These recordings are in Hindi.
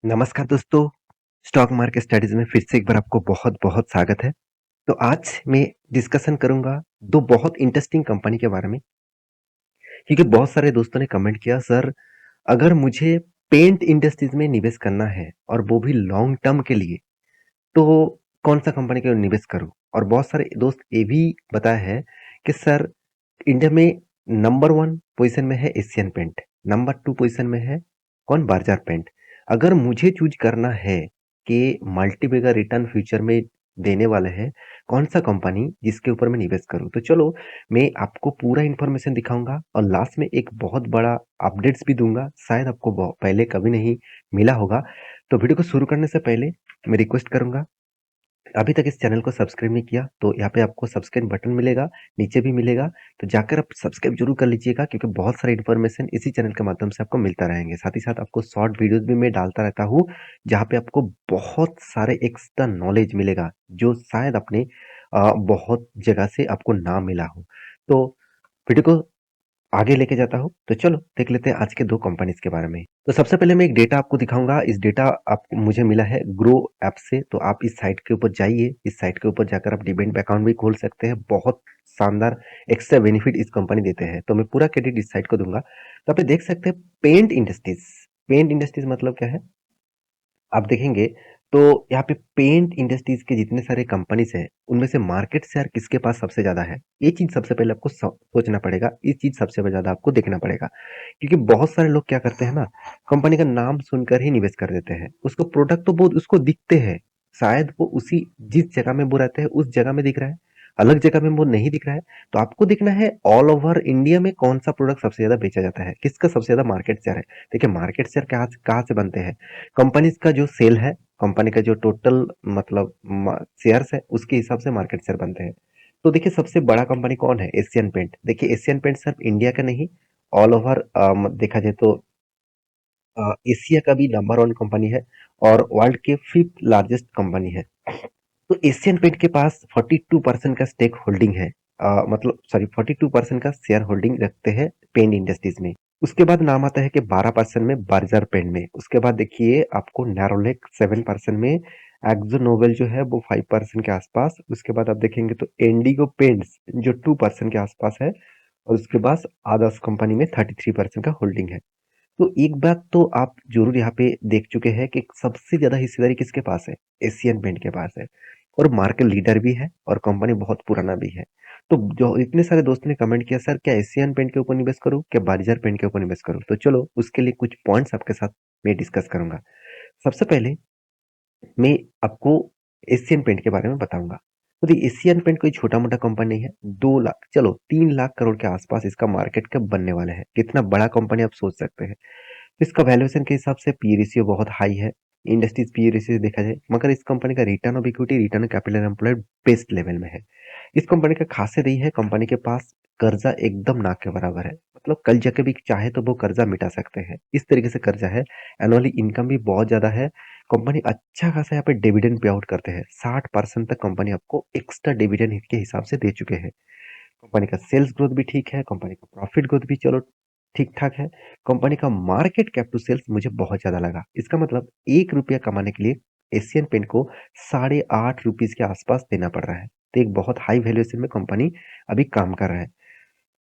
नमस्कार दोस्तों, स्टॉक मार्केट स्टडीज़ में फिर से एक बार आपको बहुत-बहुत स्वागत है। तो आज मैं डिस्कशन करूँगा 2 बहुत इंटरेस्टिंग कंपनी के बारे में, क्योंकि बहुत सारे दोस्तों ने कमेंट किया सर अगर मुझे पेंट इंडस्ट्रीज़ में निवेश करना है और वो भी लॉन्ग टर्म के लिए, तो कौन-सा कंपनी के निवेश करूँ? और बहुत सारे दोस्त ये भी बताया है कि सर इंडिया में नंबर 1 पोज़ीशन में है एशियन पेंट, नंबर 2 पोज़ीशन में है कौन? Berger paint. अगर मुझे चूज़ करना है कि मल्टीबैगर रिटर्न फ्यूचर में देने वाला है, कौन-सा कंपनी जिसके ऊपर मैं निवेश करूँ? तो चलो मैं आपको पूरा इन्फॉर्मेशन दिखाऊँगा और लास्ट में एक बहुत बड़ा अपडेट्स भी दूँगा, शायद आपको पहले कभी नहीं मिला होगा। तो वीडियो को शुरू करने से पहले मैं रिक्वेस्ट करूँगा अभी तक इस चैनल को सब्सक्राइब नहीं किया तो यहाँ पे आपको सब्सक्राइब बटन मिलेगा, नीचे भी मिलेगा, तो जाकर आप सब्सक्राइब जरूर कर लीजिएगा क्योंकि बहुत सारे इन्फॉर्मेशन इसी चैनल के माध्यम से आपको मिलता रहेंगे। साथ ही साथ आपको शॉर्ट वीडियोस भी मैं डालता रहता हूँ, जहाँ पे आपको बहुत सारे एक्स्ट्रा नॉलेज मिलेगा, जो शायद अपने बहुत जगह से आपको ना मिला हो। तो वीडियो को आगे लेके जाता हूँ, तो चलो देख लेते हैं आज के 2 कंपनीज़ के बारे में। तो सबसे पहले मैं एक डेटा आपको दिखाऊँगा, इस डेटा आपको मुझे मिला है ग्रो ऐप से, तो आप इस साइट के ऊपर जाइए, इस साइट के ऊपर जाकर आप डीमैट अकाउंट भी खोल सकते हैं, बहुत शानदार एक्स्ट्रा बेनिफिट इस कंपनी देते हैं। तो मैं पूरा क्रेडिट इस साइट को दूँगा। तो आप ये देख सकते हैं पेंट इंडस्ट्रीज़ मतलब क्या है? आप देखेंगे तो यहाँ पे पेंट इंडस्ट्रीज के जितने सारे कंपनीज हैं उनमें से मार्केट शेयर किसके पास सबसे ज्यादा है, ये चीज सबसे पहले आपको सोचना पड़ेगा, ये चीज सबसे ज्यादा आपको देखना पड़ेगा। क्योंकि बहुत सारे लोग क्या करते हैं ना, कंपनी का नाम सुनकर ही निवेश कर देते हैं, उसको प्रोडक्ट तो बहुत उसको दिखते हैं, शायद वो उसी जिस जगह में वो रहते हैं उस जगह में दिख रहा है, अलग जगह में वो नहीं दिख रहा है। तो आपको देखना है ऑल ओवर इंडिया में कौन सा प्रोडक्ट सबसे ज्यादा बेचा जाता है, किसका सबसे ज्यादा मार्केट शेयर है। देखिए मार्केट शेयर कहाँ कहाँ से बनते हैं, कंपनीज का जो सेल है, कंपनी का जो टोटल मतलब शेयर्स है उसके हिसाब से मार्केट शेयर बनते हैं। तो देखिए सबसे बड़ा कंपनी कौन है? Asian paint. देखिए एशियन पेंट सिर्फ इंडिया का नहीं, ऑल ओवर देखा जाए तो एशिया का भी नंबर 1 कंपनी है और वर्ल्ड के 5th लार्जेस्ट कंपनी है। तो एशियन पेंट के पास 42% का स्टेक होल्डिंग है, मतलब सॉरी 42% का शेयर होल्डिंग रखते हैं पेंट इंडस्ट्रीज में। उसके बाद नाम आता है कि 12% में बर्जर पेंट में, उसके बाद देखिए आपको नैरोलैक 7% में, एक्जो नोबेल जो है वो 5% के आसपास, उसके बाद आप देखेंगे तो इंडिगो पेंट्स जो 2% के आसपास है, और उसके बाद आदर्श कंपनी में 33% का होल्डिंग है। तो एक बात तो आप जरूर यहाँ पे देख चुके हैं कि सबसे ज्यादा हिस्सेदारी किसके पास है? एशियन पेंट के पास है, और मार्केट लीडर भी है और कंपनी बहुत पुराना भी है। तो जो इतने सारे दोस्तों ने कमेंट किया सर क्या एशियन पेंट के ऊपर निवेश करूं, क्या बर्जर पेंट के ऊपर निवेश करूं, तो चलो उसके लिए कुछ पॉइंट्स आपके साथ मैं डिस्कस करूंगा। सबसे पहले मैं आपको एशियन पेंट के बारे में बताऊंगा। तो देखिए एशियन पेंट कोई छोटा मोटा कंपनी नहीं है, 2 लाख चलो 3 लाख करोड़ के आसपास इसका मार्केट कैप बनने वाला है। कितना बड़ा कंपनी आप सोच सकते हैं। इसका वैल्यूएशन के हिसाब से पी रेशियो बहुत हाई है, इंडस्ट्रीज पी रेशियो देखा जाए, मगर इस कंपनी का return of equity, return of capital employed best level में है। इस कंपनी का खासियत यही है, कंपनी के पास कर्जा एकदम ना के बराबर है, मतलब कल जाके भी चाहे तो वो कर्जा मिटा सकते हैं, इस तरीके से कर्जा है। एनुअली इनकम भी बहुत ज्यादा है। कंपनी अच्छा खासा यहाँ पे डिविडेंड पे आउट करते हैं, 60% तक कंपनी आपको एक्स्ट्रा डिविडेंड के हिसाब से दे चुके हैं। कंपनी का सेल्स ग्रोथ भी ठीक है, कंपनी का प्रॉफिट ग्रोथ भी चलो ठीक ठाक है। कंपनी का मार्केट कैप टू सेल्स मुझे बहुत ज्यादा लगा, इसका मतलब 1 रुपया कमाने के लिए एशियन पेंट को 8.5 रुपीज के आसपास देना पड़ रहा है। तो एक बहुत हाई वैल्यूएशन में कंपनी अभी काम कर रहा है।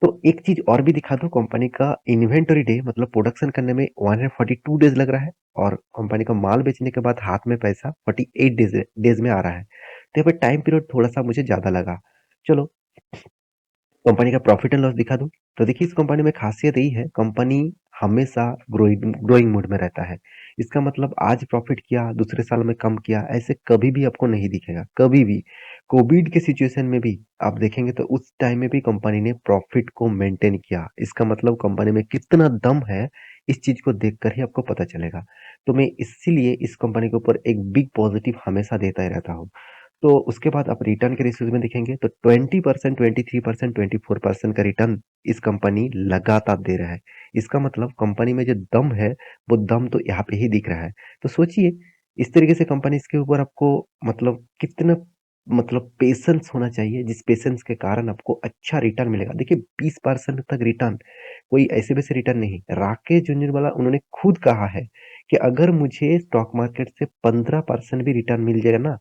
तो एक चीज और भी दिखा दूं, कंपनी का इन्वेंटरी डे मतलब प्रोडक्शन करने में 142 डेज लग रहा है, और कंपनी का माल बेचने के बाद हाथ में पैसा 48 डेज में आ रहा है। तो यहाँ पे टाइम पीरियड थोड़ा सा मुझे ज्यादा लगा। चलो कंपनी का प्रॉफिट एंड लॉस दिखा दूं, तो देखिए इस कंपनी में खासियत यही है, कंपनी हमेशा ग्रोइंग ग्रोइंग मोड में रहता है। इसका मतलब आज प्रॉफिट किया दूसरे साल में कम किया, ऐसे कभी भी आपको नहीं दिखेगा, कभी भी। कोविड के सिचुएशन में भी आप देखेंगे तो उस टाइम में भी कंपनी ने प्रॉफिट को मेंटेन किया, इसका मतलब कंपनी में कितना दम है, इस चीज को देखकर ही आपको पता चलेगा। तो मैं इसीलिए इस कंपनी के ऊपर एक बिग पॉजिटिव हमेशा देता ही रहता हूँ। तो उसके बाद आप रिटर्न के रेशियोज में देखेंगे तो 20%, 23%, 24% का रिटर्न इस कंपनी लगातार दे रहा है। इसका मतलब कंपनी में जो दम है, वो दम तो यहाँ पे ही दिख रहा है। तो सोचिए इस तरीके से कंपनी इसके ऊपर आपको मतलब कितना मतलब पेशेंस होना चाहिए, जिस पेशेंस के कारण आपको अच्छा रिटर्न मिलेगा। देखिए 20% तक रिटर्न कोई ऐसे वैसे रिटर्न नहीं, राकेश झुनझुनवाला उन्होंने खुद कहा है कि अगर मुझे स्टॉक मार्केट से 15% भी रिटर्न मिल जाएगा ना,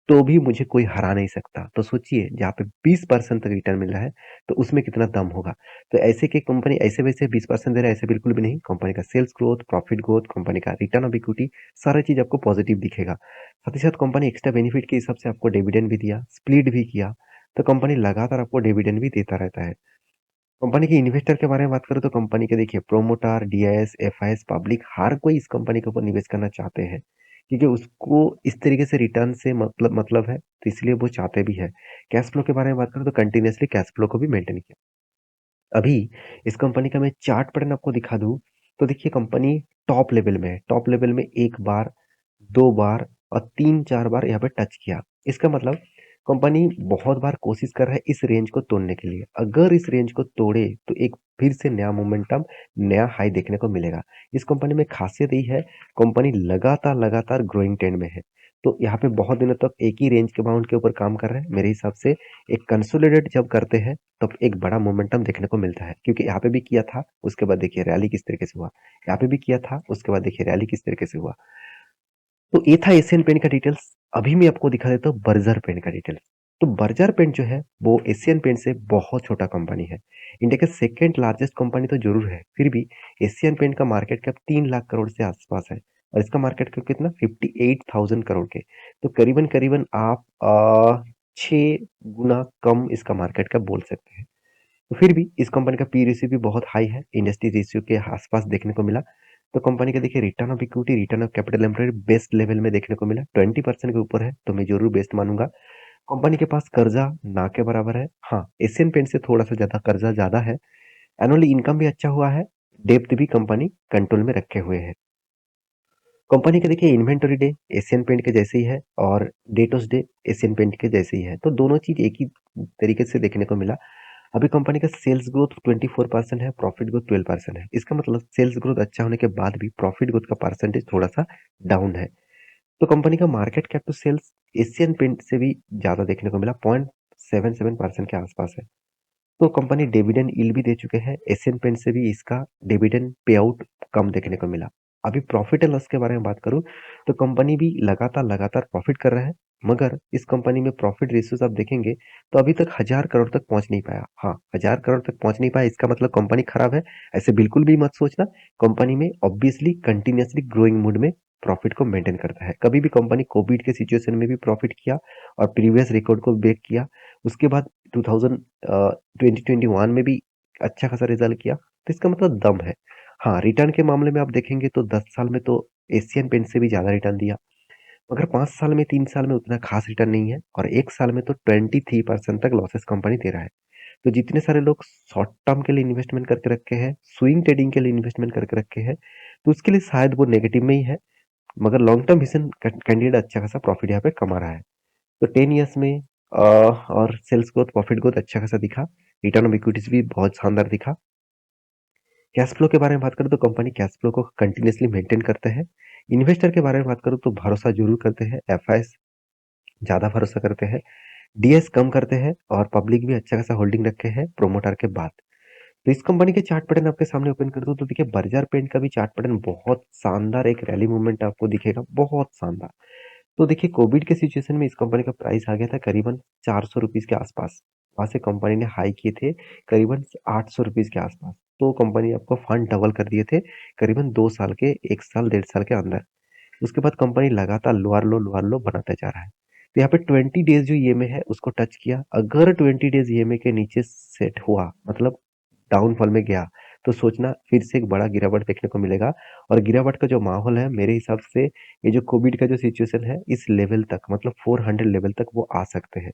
तो भी मुझे कोई हरा नहीं सकता। तो सोचिए जहाँ पे 20% तक रिटर्न मिल रहा है, तो उसमें कितना दम होगा। तो ऐसे की कंपनी ऐसे-वैसे 20% दे रहा है ऐसे बिल्कुल भी नहीं। कंपनी का sales growth, profit growth, company का रिटर्न ऑफ इक्विटी सारा चीज़ आपको पॉजिटिव दिखेगा। साथ ही साथ कंपनी एक्स्ट्रा बेनिफिट के हिसाब से आपको डिविडेंड भी दिया, स्प्लिट भी किया, तो कंपनी लगातार आपको डिविडेंड भी देता रहता है। कंपनी के इन्वेस्टर के बारे में बात करें तो कंपनी के देखिए प्रोमोटर, डीआईएस, एफआईएस, पब्लिक हर कोई इस कंपनी के ऊपर निवेश करना चाहते हैं क्योंकि उसको इस तरीके से रिटर्न से मतलब है तो इसलिए वो चाहते भी है। कैश फ्लो के बारे में बात करें तो कंटिन्यूअसली कैश फ्लो को भी मेंटेन किया। अभी इस कंपनी का मैं चार्ट पैटर्न आपको दिखा दूं तो देखिए कंपनी टॉप लेवल में है। टॉप लेवल में एक बार, दो बार और तीन चार बार यहाँ पे टच किया। इसका मतलब कंपनी बहुत बार कोशिश कर रहा है इस रेंज को तोड़ने के लिए। अगर इस रेंज को तोड़े तो एक फिर से नया मोमेंटम, नया हाई देखने को मिलेगा। इस कंपनी में खासियत यही है, कंपनी लगातार लगातार ग्रोइंग ट्रेंड में है। तो यहाँ पे बहुत दिनों तक एक ही रेंज के बाउंड के ऊपर काम कर रहे हैं। मेरे हिसाब से एक कंसोलिडेट जब करते हैं तब एक बड़ा मोमेंटम देखने को मिलता है, क्योंकि यहाँ पे भी किया था, उसके बाद देखिए रैली किस तरीके से हुआ। यहाँ पे भी किया था, उसके बाद देखिए रैली किस तरीके से हुआ। तो ये था एशियन पेंट का डिटेल्स। अभी मैं आपको दिखा देता हूँ बर्जर पेंट का डिटेल्स। तो बर्जर पेंट जो है वो एशियन पेंट से बहुत छोटा कंपनी है। इंडिया के सेकंड लार्जेस्ट कंपनी तो जरूर है, फिर भी एशियन पेंट का मार्केट कैप 3 लाख करोड़ से आसपास है और इसका मार्केट कैप कितना 58,000 करोड़ के। तो करीबन करीबन आप 6 गुना कम इसका मार्केट कैप बोल सकते हैं। तो फिर भी इस कंपनी का पी रेशियो भी बहुत हाई है, इंडस्ट्री रेशियो के आसपास देखने को मिला। तो कंपनी का देखिए return of equity, return of capital employed best level में देखने को मिला, 20% के ऊपर है, तो मैं जरूर बेस्ट मानूंगा। कंपनी के पास कर्जा ना के बराबर है। हाँ, एशियन पेंट से थोड़ा सा ज्यादा कर्जा ज्यादा है। एनुअली इनकम भी अच्छा हुआ है, डेप्थ भी कंपनी कंट्रोल में रखे हुए है। कंपनी के देखिए इन्वेंटरी डे एशियन पेंट के जैसे ही है और डेटोस डे एशियन पेंट के जैसे ही है, तो दोनों चीज एक ही तरीके से देखने को मिला। अभी कंपनी का सेल्स ग्रोथ 24% है, प्रॉफिट ग्रोथ 12% है। इसका मतलब सेल्स ग्रोथ अच्छा होने के बाद भी प्रॉफिट ग्रोथ का परसेंटेज थोड़ा सा डाउन है। तो कंपनी का market cap to sales Asian paint से भी ज्यादा देखने को मिला, 0.77% के आसपास है। तो कंपनी डिविडेंड यील्ड भी दे चुके हैं, एशियन पेंट से भी इसका डिविडेंड पे आउट कम देखने को मिला। अभी प्रॉफिट एंड लॉस के बारे में बात करूं तो कंपनी भी लगातार लगातार प्रॉफिट कर रहा है, मगर इस कंपनी में प्रॉफिट रेशियोज आप देखेंगे तो अभी तक 1000 करोड़ तक पहुंच नहीं पाया। हाँ, 1000 करोड़ तक पहुंच नहीं पाया इसका मतलब कंपनी खराब है ऐसे बिल्कुल भी मत सोचना। कंपनी में ऑब्वियसली कंटिन्यूअसली ग्रोइंग मूड में प्रॉफिट को मेंटेन करता है। कभी भी कंपनी कोविड के सिचुएशन में भी प्रॉफिट किया और प्रीवियस रिकॉर्ड को ब्रेक किया। उसके बाद 2021 में भी अच्छा खासा रिजल्ट किया, तो इसका मतलब दम है। हाँ, रिटर्न के मामले में आप देखेंगे तो 10 साल में तो एशियन पेंट से भी ज़्यादा रिटर्न दिया, मगर 5 साल में 3 साल में उतना खास रिटर्न नहीं है और 1 साल में तो 23% तक लॉसेस कंपनी दे रहा है। तो जितने सारे लोग शॉर्ट टर्म के लिए इन्वेस्टमेंट करके रखे हैं, स्विंग ट्रेडिंग के लिए इन्वेस्टमेंट करके रखे हैं, तो उसके लिए शायद वो नेगेटिव में ही है, मगर लॉन्ग टर्म विजन कैंडिडेट अच्छा खासा प्रॉफिट यहाँ पे कमा रहा है। तो 10 इयर्स में और सेल्स ग्रोथ, प्रॉफिट ग्रोथ अच्छा खासा दिखा, रिटर्न ऑफ इक्विटीज भी बहुत शानदार दिखा। कैश फ्लो के बारे में बात करें तो कंपनी कैश फ्लो को कंटिन्यूअसली मेंटेन करते हैं। इन्वेस्टर के बारे में बात करूँ तो भरोसा जरूर करते हैं, एफआईएस ज्यादा भरोसा करते हैं, डीएस कम करते हैं और पब्लिक भी अच्छा खासा होल्डिंग रखे हैं प्रोमोटर के बाद। तो इस कंपनी के चार्ट पैटर्न आपके सामने ओपन कर दूं तो देखिए बर्जर पेंट का भी चार्ट पैटर्न बहुत शानदार, एक रैली मूवमेंट आपको दिखेगा, बहुत शानदार। तो देखिए कोविड के सिचुएशन में इस कंपनी का प्राइस आ गया था करीबन 400 रुपीज के आसपास। वहां से कंपनी ने हाई किए थे करीबन 800 रुपीज के आसपास। तो कंपनी आपको फंड डबल कर दिए थे करीबन 2 साल के, 1 साल 1.5 साल के अंदर। उसके बाद कंपनी लगातार लोअर लो बनाता जा रहा है। तो यहाँ पे 20 डेज जो ईएमए है उसको टच किया। अगर 20 डेज ईएमए के नीचे सेट हुआ, मतलब डाउनफॉल में गया, तो सोचना फिर से एक बड़ा गिरावट देखने को मिलेगा। और गिरावट का जो माहौल है मेरे हिसाब से ये जो कोविड का जो सिचुएशन है इस लेवल तक, मतलब 400 लेवल तक वो आ सकते हैं।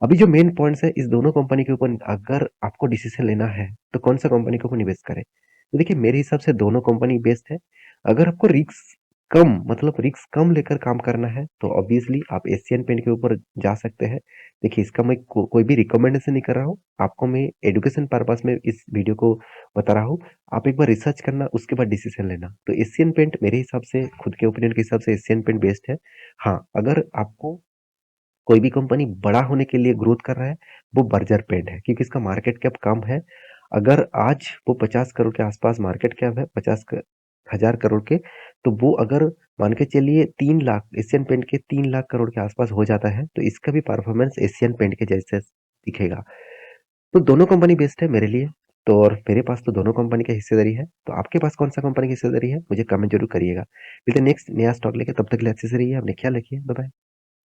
अभी जो मेन पॉइंट्स है इस दोनों कंपनी के ऊपर, अगर आपको डिसीजन लेना है तो कौन सा कंपनी के ऊपर निवेश करें, तो देखिए मेरे हिसाब से दोनों कंपनी बेस्ट है। अगर आपको रिस्क कम, मतलब रिस्क कम लेकर काम करना है तो ऑब्वियसली आप एशियन पेंट के ऊपर जा सकते हैं। देखिए इसका मैं कोई भी रिकमेंडेशन नहीं कर रहा हूँ, आपको मैं एजुकेशन पर्पस में इस वीडियो को बता रहा हूँ। आप एक बार रिसर्च करना, उसके बाद डिसीजन लेना। तो एशियन पेंट मेरे हिसाब से, खुद के ओपिनियन के हिसाब से एशियन पेंट बेस्ट है। हाँ, अगर आपको कोई भी कंपनी बड़ा होने के लिए ग्रोथ कर रहा है, वो बर्जर पेंट है क्योंकि इसका मार्केट कैप कम है। अगर आज वो 50 करोड़ के आसपास मार्केट कैप है, 50,000 करोड़ के, तो वो अगर मान के चलिए 3 लाख एशियन पेंट के 3 लाख करोड़ के आसपास हो जाता है, तो इसका भी परफॉर्मेंस एशियन पेंट के जैसे दिखेगा। तो दोनों कंपनी बेस्ट है मेरे लिए, तो और मेरे पास तो दोनों कंपनी की हिस्सेदारी है। तो आपके पास कौन-सा कंपनी की हिस्सेदारी है? मुझे कमेंट ज़रूर करिएगा। मिलते हैं नेक्स्ट नया स्टॉक लेके, तब तक के लिए अच्छे से रहिए, अपना ख्याल रखिए। बाय-बाय।